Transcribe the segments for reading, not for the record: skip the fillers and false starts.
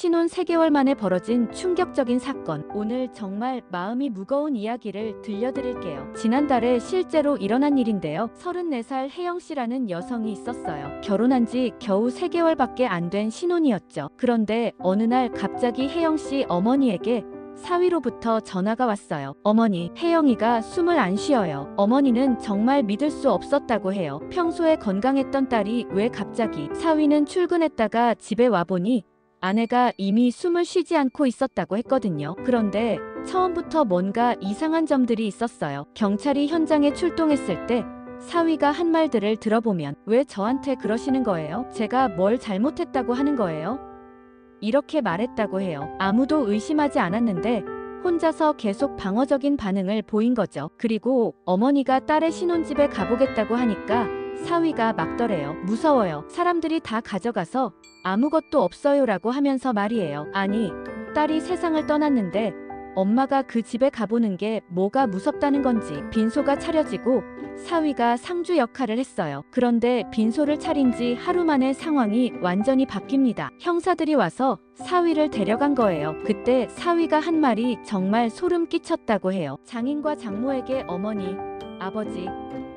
신혼 3개월 만에 벌어진 충격적인 사건. 오늘 정말 마음이 무거운 이야기를 들려드릴게요. 지난달에 실제로 일어난 일인데요. 34살 혜영씨라는 여성이 있었어요. 결혼한 지 겨우 3개월밖에 안 된 신혼이었죠. 그런데 어느 날 갑자기 혜영씨 어머니에게 사위로부터 전화가 왔어요. 어머니, 혜영이가 숨을 안 쉬어요. 어머니는 정말 믿을 수 없었다고 해요. 평소에 건강했던 딸이 왜 갑자기. 사위는 출근했다가 집에 와보니 아내가 이미 숨을 쉬지 않고 있었다고 했거든요. 그런데 처음부터 뭔가 이상한 점들이 있었어요. 경찰이 현장에 출동했을 때 사위가 한 말들을 들어보면 왜 저한테 그러시는 거예요? 제가 뭘 잘못했다고 하는 거예요? 이렇게 말했다고 해요. 아무도 의심하지 않았는데 혼자서 계속 방어적인 반응을 보인 거죠. 그리고 어머니가 딸의 신혼집에 가보겠다고 하니까 사위가 막더래요. 무서워요. 사람들이 다 가져가서 아무것도 없어요라고 하면서 말이에요. 아니, 딸이 세상을 떠났는데 엄마가 그 집에 가보는 게 뭐가 무섭다는 건지. 빈소가 차려지고 사위가 상주 역할을 했어요. 그런데 빈소를 차린 지 하루 만에 상황이 완전히 바뀝니다. 형사들이 와서 사위를 데려간 거예요. 그때 사위가 한 말이 정말 소름 끼쳤다고 해요. 장인과 장모에게 어머니, 아버지,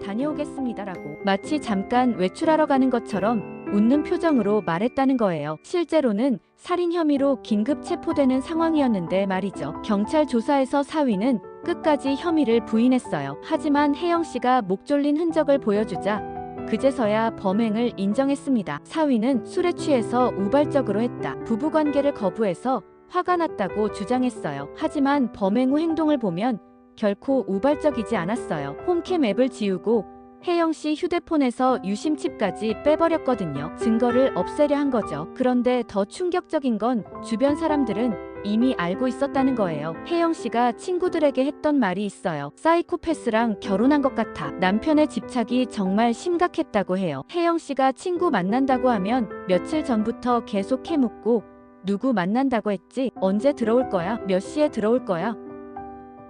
다녀오겠습니다라고. 마치 잠깐 외출하러 가는 것처럼 웃는 표정으로 말했다는 거예요. 실제로는 살인 혐의로 긴급 체포되는 상황이었는데 말이죠. 경찰 조사에서 사위는 끝까지 혐의를 부인했어요. 하지만 혜영씨가 목 졸린 흔적을 보여주자 그제서야 범행을 인정했습니다. 사위는 술에 취해서 우발적으로 했다. 부부관계를 거부해서 화가 났다고 주장했어요. 하지만 범행 후 행동을 보면 결코 우발적이지 않았어요. 홈캠 앱을 지우고 혜영씨 휴대폰에서 유심칩까지 빼버렸거든요. 증거를 없애려 한 거죠. 그런데 더 충격적인 건 주변 사람들은 이미 알고 있었다는 거예요. 혜영씨가 친구들에게 했던 말이 있어요. 사이코패스랑 결혼한 것 같아. 남편의 집착이 정말 심각했다고 해요. 혜영씨가 친구 만난다고 하면 며칠 전부터 계속 캐묻고 누구 만난다고 했지? 언제 들어올 거야? 몇 시에 들어올 거야?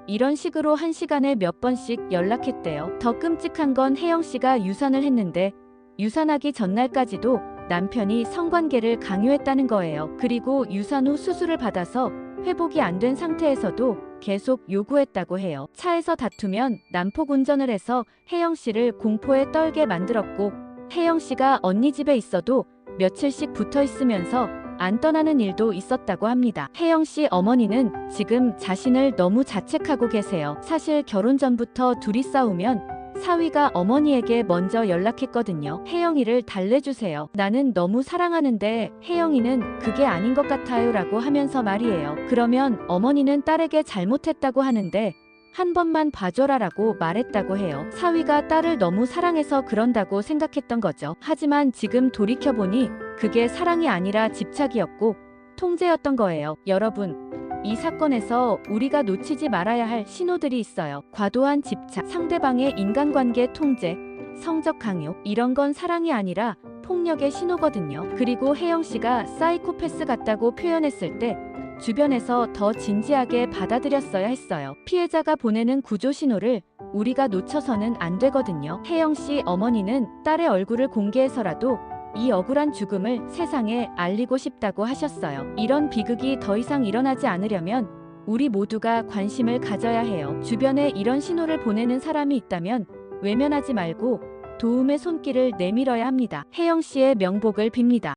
이런 식으로 1시간에 몇 번씩 연락했대요. 더 끔찍한 건 혜영씨가 유산을 했는데 유산하기 전날까지도 남편이 성관계를 강요했다는 거예요. 그리고 유산 후 수술을 받아서 회복이 안 된 상태에서도 계속 요구했다고 해요. 차에서 다투면 난폭 운전을 해서 혜영씨를 공포에 떨게 만들었고 혜영씨가 언니 집에 있어도 며칠씩 붙어 있으면서 안 떠나는 일도 있었다고 합니다. 혜영씨 어머니는 지금 자신을 너무 자책하고 계세요. 사실 결혼 전부터 둘이 싸우면 사위가 어머니에게 먼저 연락했거든요. 혜영이를 달래주세요. 나는 너무 사랑하는데 혜영이는 그게 아닌 것 같아요 라고 하면서 말이에요. 그러면 어머니는 딸에게 잘못했다고 하는데 한 번만 봐줘라 라고 말했다고 해요. 사위가 딸을 너무 사랑해서 그런다고 생각했던 거죠. 하지만 지금 돌이켜보니 그게 사랑이 아니라 집착이었고 통제였던 거예요. 여러분, 이 사건에서 우리가 놓치지 말아야 할 신호들이 있어요. 과도한 집착, 상대방의 인간관계 통제, 성적 강요. 이런 건 사랑이 아니라 폭력의 신호거든요. 그리고 혜영씨가 사이코패스 같다고 표현했을 때 주변에서 더 진지하게 받아들였어야 했어요. 피해자가 보내는 구조 신호를 우리가 놓쳐서는 안 되거든요. 혜영씨 어머니는 딸의 얼굴을 공개해서라도 이 억울한 죽음을 세상에 알리고 싶다고 하셨어요. 이런 비극이 더 이상 일어나지 않으려면 우리 모두가 관심을 가져야 해요. 주변에 이런 신호를 보내는 사람이 있다면 외면하지 말고 도움의 손길을 내밀어야 합니다. 혜영씨의 명복을 빕니다.